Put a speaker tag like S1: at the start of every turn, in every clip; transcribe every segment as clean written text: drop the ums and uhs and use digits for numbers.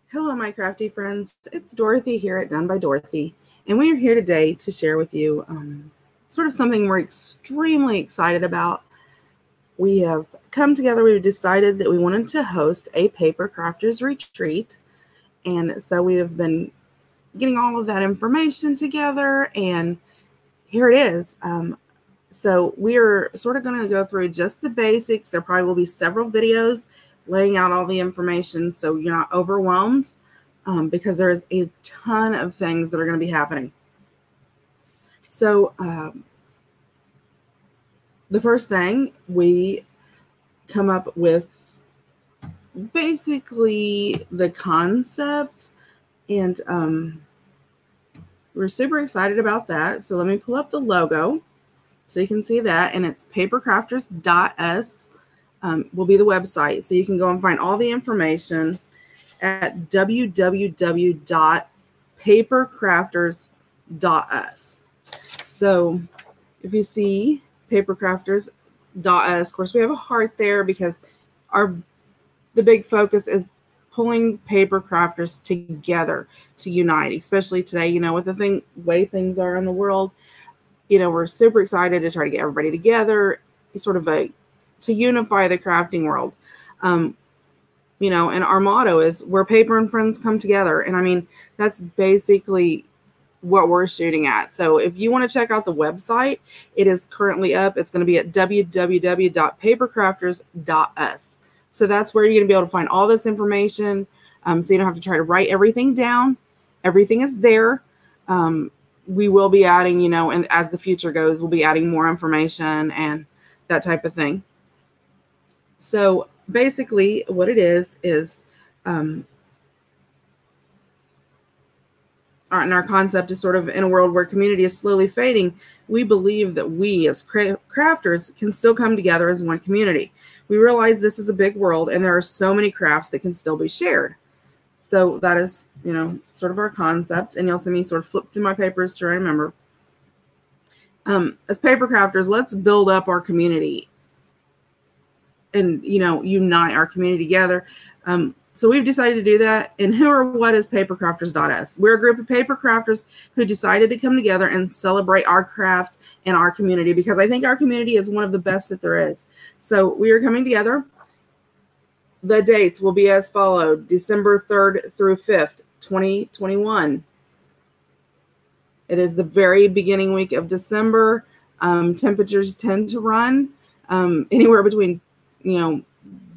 S1: Hello, my crafty friends. It's Dorothy here at Done by Dorothy, and we are here today to share with you sort of something we're extremely excited about. We have come together. We've decided that we wanted to host a Papercrafters retreat, and so we have been getting all of that information together, and here it is. So we are sort of going to go through just the basics. There probably will be several videos laying out all the information so you're not overwhelmed, because there's a ton of things that are going to be happening. So the first thing, we come up with basically the concepts, and we're super excited about that. So let me pull up the logo so you can see that, and it's papercrafters.us will be the website. So you can go and find all the information at www.papercrafters.us. So if you see papercrafters.us, of course we have a heart there because the big focus is pulling paper crafters together to unite, especially today, you know, with the way things are in the world. You know, we're super excited to try to get everybody together, sort of to unify the crafting world. You know, and our motto is where paper and friends come together. And I mean, that's basically what we're shooting at. So if you want to check out the website, it is currently up. It's going to be at www.papercrafters.us. So that's where you're going to be able to find all this information. So you don't have to try to write everything down. Everything is there. We will be adding, you know, and as the future goes, we'll be adding more information and that type of thing. So basically what it is and our concept is sort of in a world where community is slowly fading, we believe that we as crafters can still come together as one community. We realize this is a big world and there are so many crafts that can still be shared. So that is, you know, sort of our concept. And you'll see me sort of flip through my papers to remember. As paper crafters, let's build up our community and, you know, unite our community together. So we've decided to do that. And who or what is papercrafters.us? We're a group of paper crafters who decided to come together and celebrate our craft and our community, because I think our community is one of the best that there is. So we are coming together. The dates will be as followed: December 3rd through 5th, 2021. It is the very beginning week of December. Temperatures tend to run anywhere between, you know,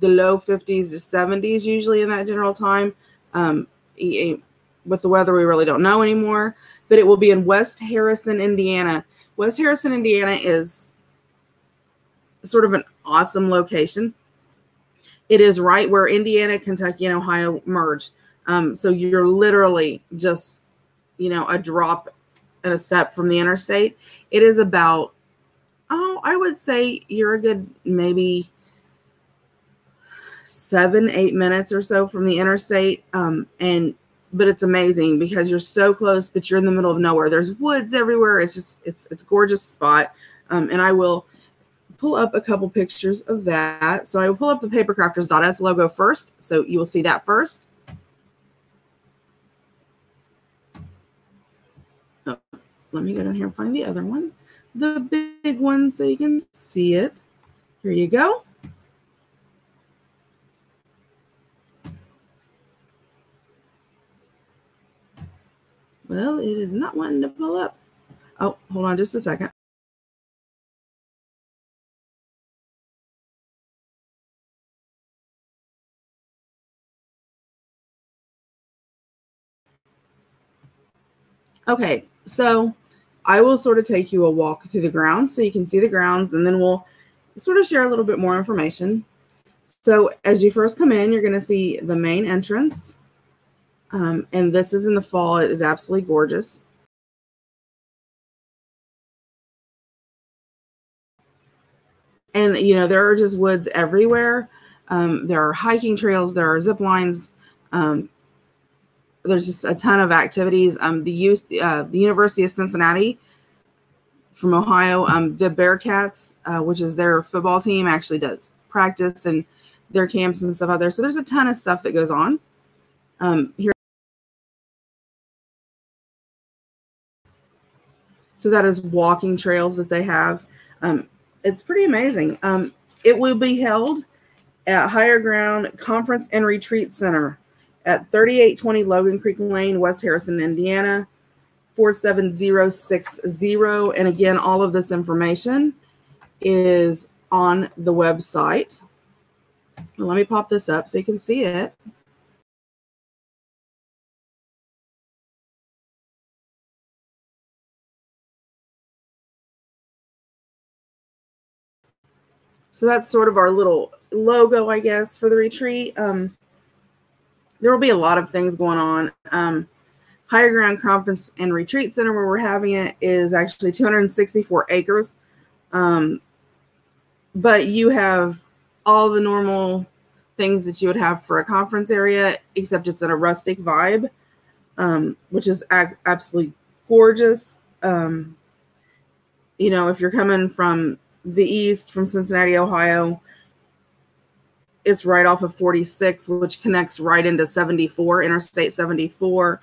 S1: the low 50s to 70s usually in that general time. With the weather, we really don't know anymore, but it will be in West Harrison, Indiana. West Harrison, Indiana is sort of an awesome location. It is right where Indiana, Kentucky, and Ohio merge. So you're literally just, you know, a drop and a step from the interstate. It is about, I would say you're a good maybe 7-8 minutes or so from the interstate. But it's amazing because you're so close, but you're in the middle of nowhere. There's woods everywhere. It's just, it's a gorgeous spot. And I will pull up a couple pictures of that. So I will pull up the papercrafters.us logo first. So you will see that first. Oh, let me go down here and find the other one, the big one, so you can see it. Here you go. Well, it is not wanting to pull up. Oh, hold on just a second. Okay, so I will sort of take you a walk through the grounds so you can see the grounds, and then we'll sort of share a little bit more information. So as you first come in, you're going to see the main entrance. And this is in the fall. It is absolutely gorgeous. And, you know, there are just woods everywhere. There are hiking trails. There are zip lines. There's just a ton of activities. The University of Cincinnati from Ohio, the Bearcats, which is their football team, actually does practice and their camps and stuff out there. So there's a ton of stuff that goes on. Here, so that is walking trails that they have. It's pretty amazing. It will be held at Higher Ground Conference and Retreat Center at 3820 Logan Creek Lane, West Harrison, Indiana, 47060. And again, all of this information is on the website. Well, let me pop this up so you can see it. So that's sort of our little logo, I guess, for the retreat. There will be a lot of things going on. Higher Ground Conference and Retreat Center, where we're having it, is actually 264 acres. But you have all the normal things that you would have for a conference area, except it's in a rustic vibe, which is absolutely gorgeous. You know, if you're coming from the east, from Cincinnati, Ohio, it's right off of 46, which connects right into 74, Interstate 74.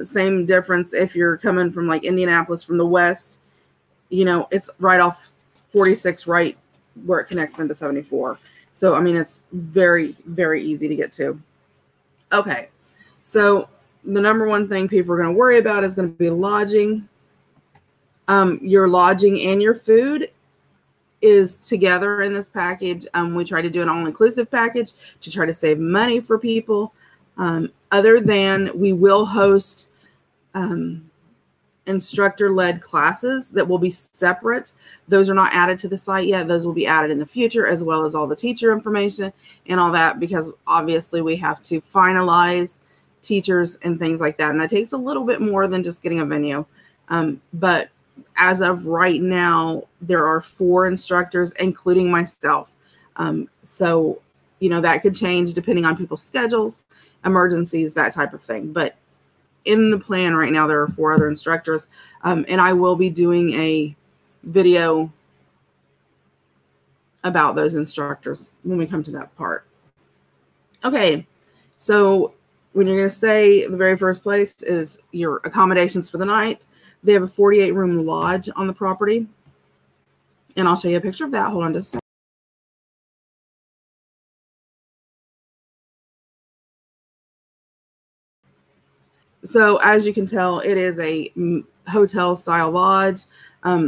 S1: Same difference if you're coming from like Indianapolis from the west, you know, it's right off 46, right where it connects into 74. So, I mean, it's very, very easy to get to. Okay. So the number one thing people are going to worry about is going to be lodging. Your lodging and your food is together in this package. We try to do an all-inclusive package to try to save money for people. Other than we will host instructor-led classes that will be separate. Those are not added to the site yet. Those will be added in the future, as well as all the teacher information and all that, because obviously we have to finalize teachers and things like that. And that takes a little bit more than just getting a venue. But as of right now, there are 4 instructors, including myself. So, you know, that could change depending on people's schedules, emergencies, that type of thing. But in the plan right now, there are 4 other instructors. And I will be doing a video about those instructors when we come to that part. Okay, so when you're going to stay, the very first place is your accommodations for the night. They have a 48-room lodge on the property. And I'll show you a picture of that. Hold on just a second. So as you can tell, it is a hotel-style lodge.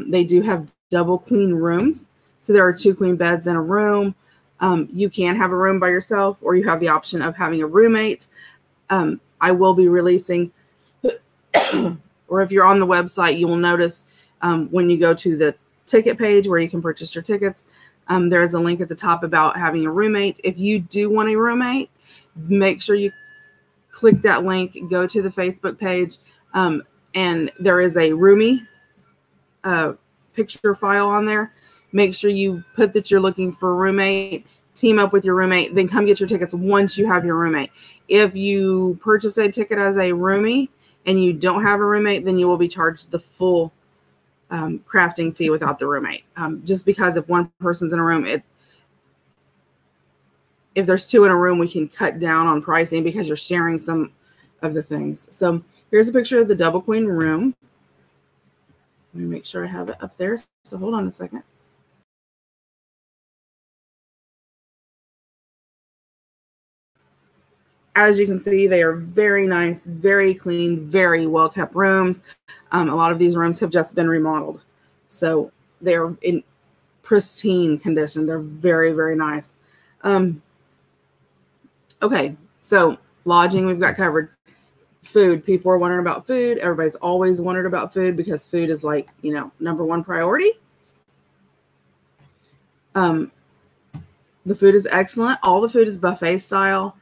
S1: They do have double queen rooms. So there are 2 queen beds in a room. You can have a room by yourself, or you have the option of having a roommate. I will be releasing, or if you're on the website, you will notice when you go to the ticket page where you can purchase your tickets, there is a link at the top about having a roommate. If you do want a roommate, make sure you click that link, go to the Facebook page, and there is a roomie picture file on there. Make sure you put that you're looking for a roommate, team up with your roommate, then come get your tickets once you have your roommate. If you purchase a ticket as a roomie and you don't have a roommate, then you will be charged the full crafting fee without the roommate. Just because if one person's in a room, if there's 2 in a room, we can cut down on pricing because you're sharing some of the things. So here's a picture of the double queen room. Let me make sure I have it up there. So hold on a second. As you can see, they are very nice, very clean, very well-kept rooms. A lot of these rooms have just been remodeled. So they're in pristine condition. They're very, very nice. Okay, so lodging we've got covered. Food, people are wondering about food. Everybody's always wondered about food because food is like, you know, #1 priority. The food is excellent. All the food is buffet style,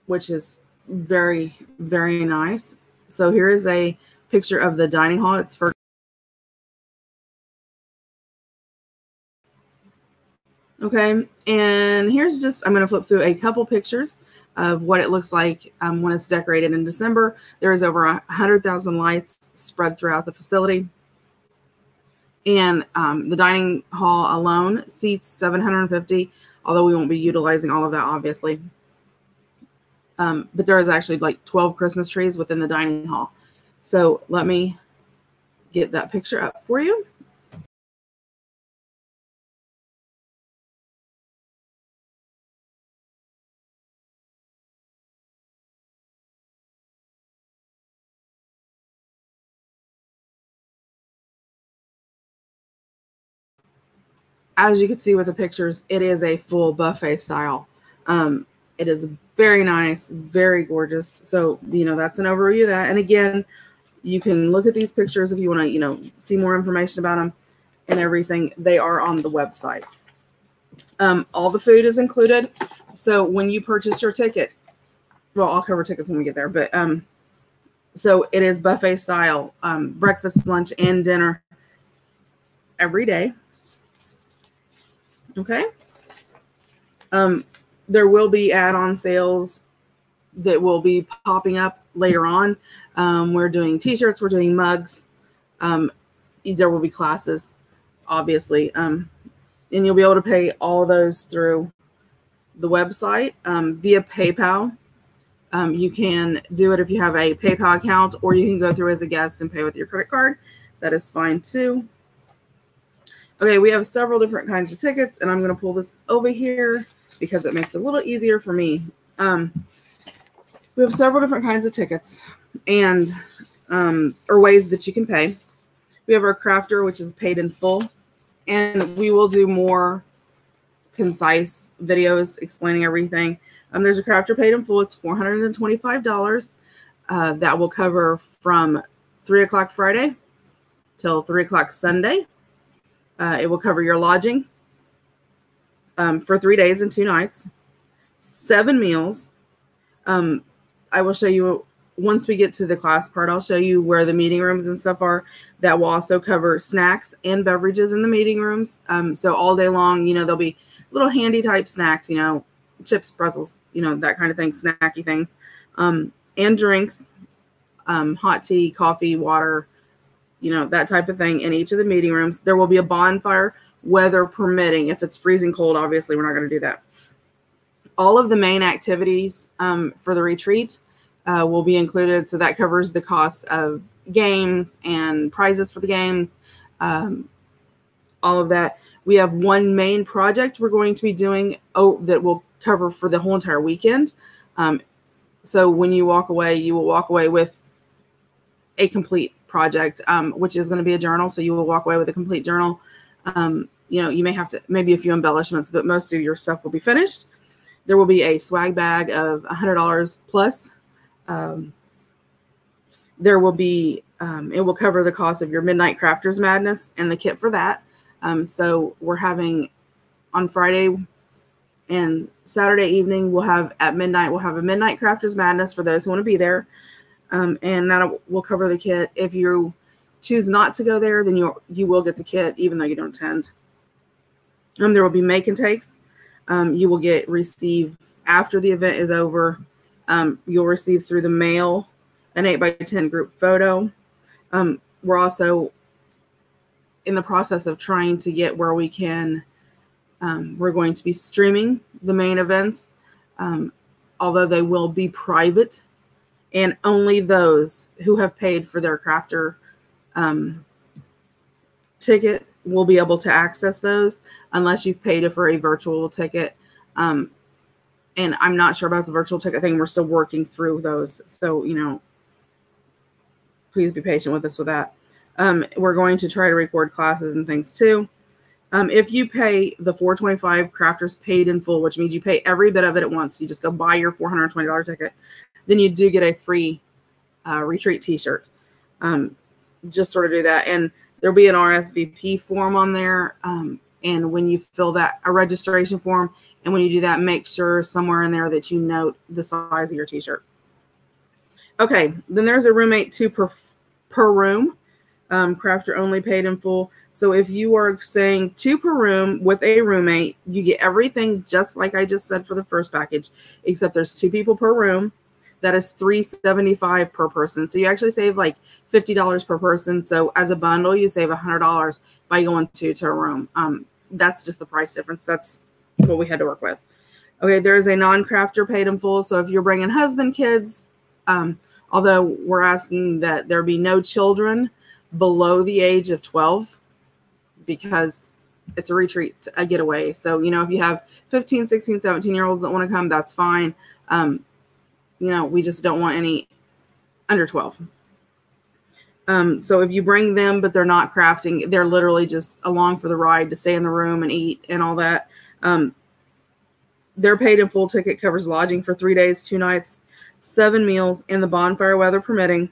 S1: which is very, very nice. So here is a picture of the dining hall. It's for okay, and here's just, I'm going to flip through a couple pictures of what it looks like when it's decorated in December. There is over 100,000 lights spread throughout the facility. And the dining hall alone seats 750, although we won't be utilizing all of that, obviously. But there is actually like 12 Christmas trees within the dining hall. So let me get that picture up for you. As you can see with the pictures, it is a full buffet style. It is very nice, very gorgeous. So, that's an overview of that. And again, you can look at these pictures if you want to, see more information about them and everything. They are on the website. All the food is included. So when you purchase your ticket, well, I'll cover tickets when we get there, but so it is buffet style, breakfast, lunch, and dinner every day. Okay. There will be add-on sales that will be popping up later on. We're doing t-shirts, we're doing mugs. There will be classes, obviously. And you'll be able to pay all those through the website via PayPal. You can do it if you have a PayPal account, or you can go through as a guest and pay with your credit card. That is fine too. Okay, we have several different kinds of tickets, and I'm going to pull this over here because it makes it a little easier for me. We have several different kinds of tickets and or ways that you can pay. We have our crafter, which is paid in full, and we will do more concise videos explaining everything. There's a crafter paid in full. It's $425. That will cover from 3 o'clock Friday till 3 o'clock Sunday. It will cover your lodging for 3 days and 2 nights, 7 meals. I will show you, once we get to the class part, I'll show you where the meeting rooms and stuff are. That will also cover snacks and beverages in the meeting rooms. So all day long, there'll be little handy type snacks, chips, pretzels, that kind of thing, snacky things, and drinks, hot tea, coffee, water, that type of thing in each of the meeting rooms. There will be a bonfire, weather permitting. If it's freezing cold, obviously we're not going to do that. All of the main activities for the retreat will be included. So that covers the cost of games and prizes for the games, all of that. We have one main project we're going to be doing that will cover for the whole entire weekend. So when you walk away, you will walk away with a complete project, which is going to be a journal. So you will walk away with a complete journal. You may have to, maybe a few embellishments, but most of your stuff will be finished. There will be a swag bag of $100 plus. There will be, it will cover the cost of your Midnight Crafters Madness and the kit for that. So we're having on Friday and Saturday evening, we'll have at midnight, we'll have a Midnight Crafters Madness for those who want to be there. And that will cover the kit. If you choose not to go there, then you will get the kit, even though you don't attend. There will be make and takes. You will receive after the event is over. You'll receive through the mail an 8x10 group photo. We're also in the process of trying to get where we can. We're going to be streaming the main events, although they will be private, and only those who have paid for their crafter ticket will be able to access those, unless you've paid for a virtual ticket. And I'm not sure about the virtual ticket thing. We're still working through those. So, please be patient with us with that. We're going to try to record classes and things too. If you pay the $425 crafters paid in full, which means you pay every bit of it at once, you just go buy your $420 ticket, then you do get a free retreat t-shirt. Just sort of do that. And there'll be an RSVP form on there. And when you fill that, a registration form, and when you do that, make sure somewhere in there that you note the size of your t-shirt. Okay, then there's a roommate 2 per room. Crafter only paid in full. So if you are staying 2 per room with a roommate, you get everything just like I just said for the first package, except there's 2 people per room. That is $375 per person. So you actually save like $50 per person. So as a bundle, you save $100 by going 2 to a room. That's just the price difference. That's what we had to work with. Okay, there is a non-crafter paid in full. So if you're bringing husband, kids, although we're asking that there be no children below the age of 12, because it's a retreat, a getaway. So, you know, if you have 15, 16, 17-year-olds that want to come, that's fine. You know, we just don't want any under 12. So if you bring them, but they're not crafting, they're literally just along for the ride to stay in the room and eat and all that. Their paid in full ticket covers lodging for 3 days, 2 nights, 7 meals, and the bonfire weather permitting.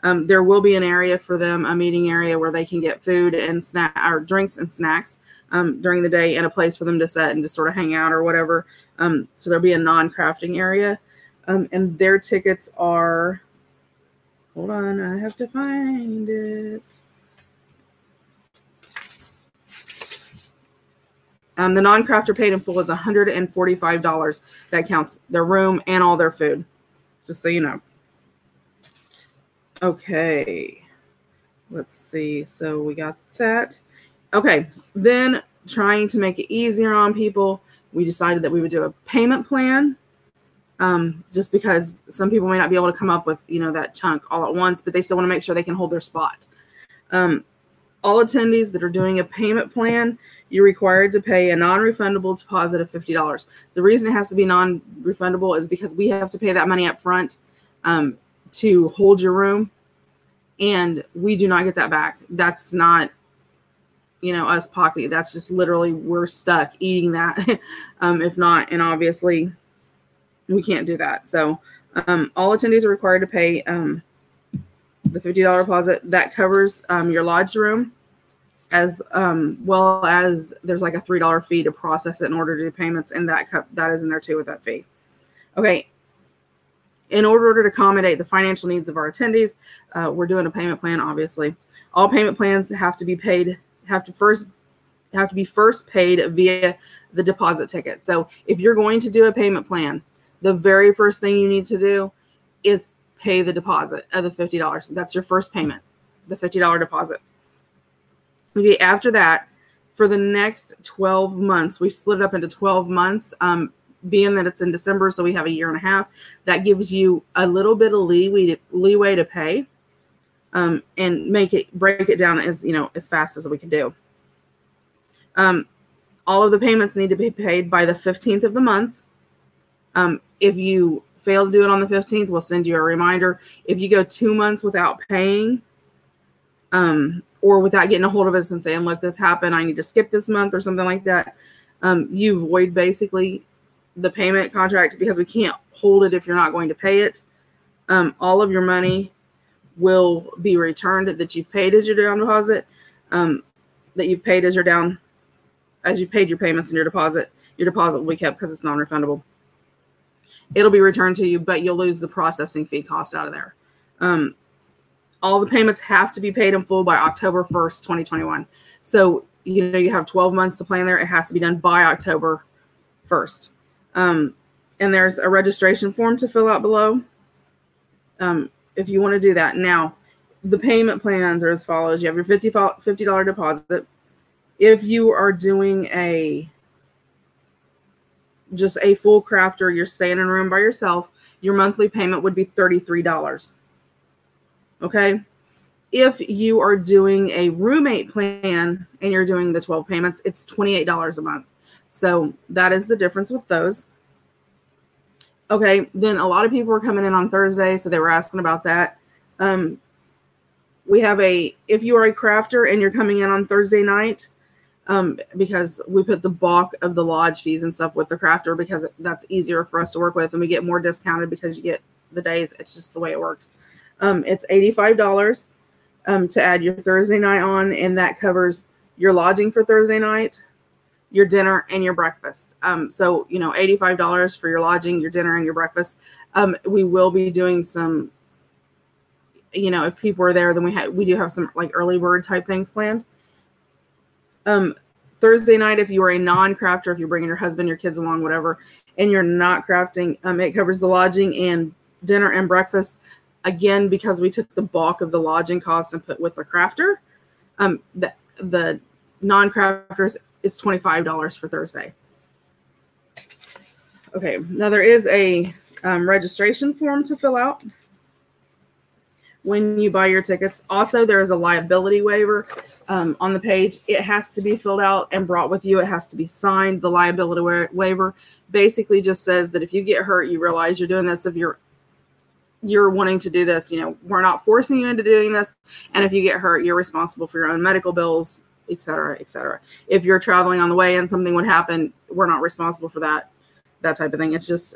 S1: There will be an area for them, a meeting area where they can get food and or drinks and snacks during the day, and a place for them to sit and just sort of hang out or whatever. So there'll be a non-crafting area. And their tickets are, hold on, I have to find it. The non-crafter paid in full is $145. That counts their room and all their food, just so you know. Okay, let's see. So we got that. Okay, then trying to make it easier on people, we decided that we would do a payment plan, just because some people may not be able to come up with, you know, that chunk all at once, but they still want to make sure they can hold their spot. All attendees that are doing a payment plan, you're required to pay a non-refundable deposit of $50. The reason it has to be non-refundable is because we have to pay that money up front to hold your room, and we do not get that back. That's not, you know, us pocketing. That's just literally we're stuck eating that if not, and obviously we can't do that. So all attendees are required to pay the $50 deposit. That covers your lodge room, as well as there's like a $3 fee to process it in order to do payments, and that is in there too with that fee. Okay. In order to accommodate the financial needs of our attendees, we're doing a payment plan. Obviously, all payment plans have to be paid. Have to be first paid via the deposit ticket. So if you're going to do a payment plan, the very first thing you need to do is pay the deposit of the $50. That's your first payment, the $50 deposit. Okay, after that, for the next 12 months, we split it up into 12 months. Being that it's in December, so we have a year and a half, that gives you a little bit of leeway to pay, and break it down as, you know, as fast as we can do. All of the payments need to be paid by the 15th of the month. If you fail to do it on the 15th, we'll send you a reminder. If you go 2 months without paying, or without getting a hold of us and saying, look, this happened, I need to skip this month or something like that, you void basically the payment contract, because we can't hold it if you're not going to pay it. All of your money will be returned that you've paid as your down deposit, that you've paid as as you paid your payments and your deposit. Your deposit will be kept because it's non-refundable. It'll be returned to you, but you'll lose the processing fee cost out of there. All the payments have to be paid in full by October 1st, 2021. So, you know, you have 12 months to plan there. It has to be done by October 1st. And there's a registration form to fill out below if you want to do that. Now, the payment plans are as follows. You have your $50 deposit. If you are doing just a full crafter, you're staying in a room by yourself, your monthly payment would be $33. Okay? If you are doing a roommate plan and you're doing the 12 payments, it's $28 a month. So that is the difference with those. Okay, then a lot of people were coming in on Thursday, so they were asking about that. We have if you are a crafter and you're coming in on Thursday night, because we put the bulk of the lodge fees and stuff with the crafter, because that's easier for us to work with, and we get more discounted because you get the days. It's just the way it works. It's $85 to add your Thursday night on, and that covers your lodging for Thursday night, your dinner, and your breakfast. So, you know, $85 for your lodging, your dinner, and your breakfast. We will be doing some, you know, if people are there, then we do have some like early bird type things planned. Thursday night, if you are a non-crafter, if you're bringing your husband, your kids along, whatever, and you're not crafting, it covers the lodging and dinner and breakfast. Again, because we took the bulk of the lodging costs and put with the crafter, the non-crafters is $25 for Thursday. Okay, now there is a registration form to fill out when you buy your tickets. Also, there is a liability waiver on the page. It has to be filled out and brought with you. It has to be signed. The liability waiver basically just says that if you get hurt, you realize you're doing this. If you're wanting to do this, you know, we're not forcing you into doing this. And if you get hurt, you're responsible for your own medical bills, et cetera, et cetera. If you're traveling on the way and something would happen, we're not responsible for that type of thing. It's just,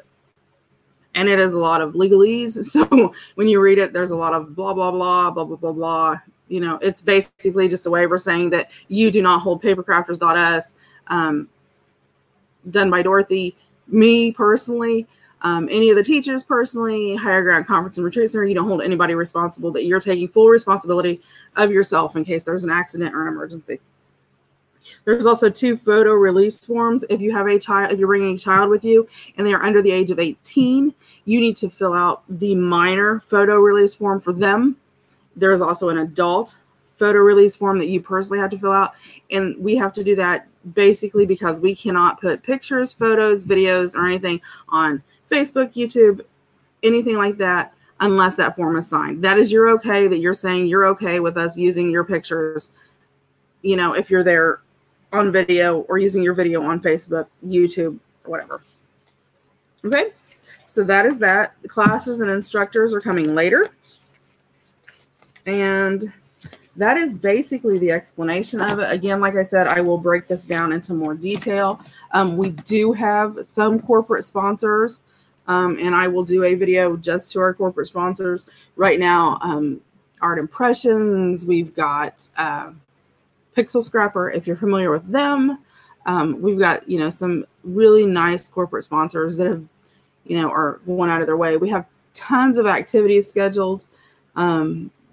S1: and it is a lot of legalese. So when you read it, there's a lot of blah, blah, blah, blah, blah, blah, blah. You know, it's basically just a waiver saying that you do not hold Papercrafters.us, Done by Dorothy, me personally, any of the teachers personally, Higher Ground Conference and Retreat Center. You don't hold anybody responsible, that you're taking full responsibility of yourself in case there's an accident or an emergency. There's also 2 photo release forms. If you have a child, if you're bringing a child with you and they are under the age of 18, you need to fill out the minor photo release form for them. There's also an adult photo release form that you personally have to fill out. And we have to do that basically because we cannot put pictures, photos, videos, or anything on Facebook, YouTube, anything like that, unless that form is signed. That is your okay, that you're saying you're okay with us using your pictures, you know, if you're there on video or using your video on Facebook, YouTube, or whatever. Okay, so that is that. The classes and instructors are coming later. And that is basically the explanation of it. Again, like I said, I will break this down into more detail. We do have some corporate sponsors, and I will do a video just to our corporate sponsors. Right now, Art Impressions, we've got Pixel Scrapper, if you're familiar with them. We've got, you know, some really nice corporate sponsors that have, you know, are going out of their way. We have tons of activities scheduled.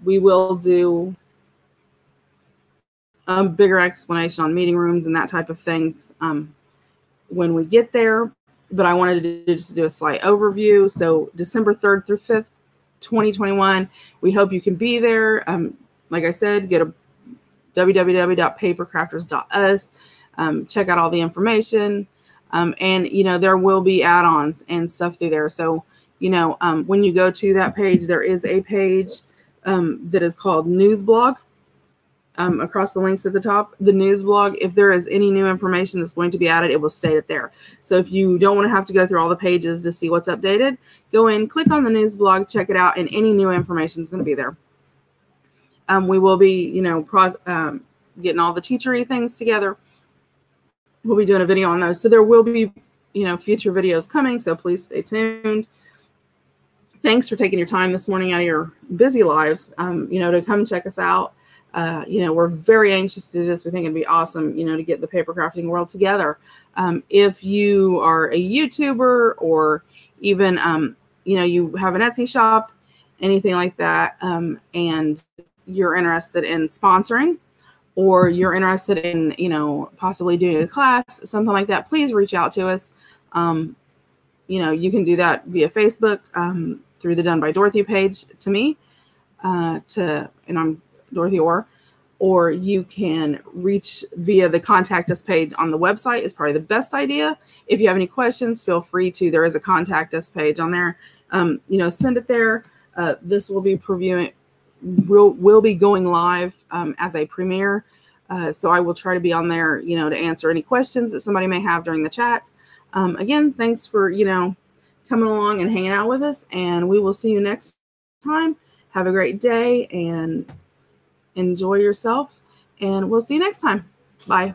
S1: We will do a bigger explanation on meeting rooms and that type of things when we get there. But I wanted to just do a slight overview. So December 3rd through 5th, 2021, we hope you can be there. Like I said, go to www.papercrafters.us. Check out all the information. And, you know, there will be add-ons and stuff through there. So, you know, when you go to that page, there is a page that is called News Blog. Across the links at the top, the news blog, if there is any new information that's going to be added, it will state it there. So if you don't want to have to go through all the pages to see what's updated, go in, click on the news blog, check it out, and any new information is going to be there. We will be, you know, getting all the teachery things together. We'll be doing a video on those. So there will be, you know, future videos coming, so please stay tuned. Thanks for taking your time this morning out of your busy lives, you know, to come check us out. You know, we're very anxious to do this. We think it'd be awesome, you know, to get the paper crafting world together. If you are a YouTuber or even, you know, you have an Etsy shop, anything like that, and you're interested in sponsoring, or you're interested in, you know, possibly doing a class, something like that, please reach out to us. You know, you can do that via Facebook, through the Done by Dorothy page to me, and I'm Dorothy or you can reach via the contact us page on the website is probably the best idea. If you have any questions, feel free to. There is a contact us page on there. You know, send it there. This will be previewing. Will be going live as a premiere. So I will try to be on there, you know, to answer any questions that somebody may have during the chat. Again, thanks for, you know, coming along and hanging out with us, and we will see you next time. Have a great day and enjoy yourself, and we'll see you next time. Bye.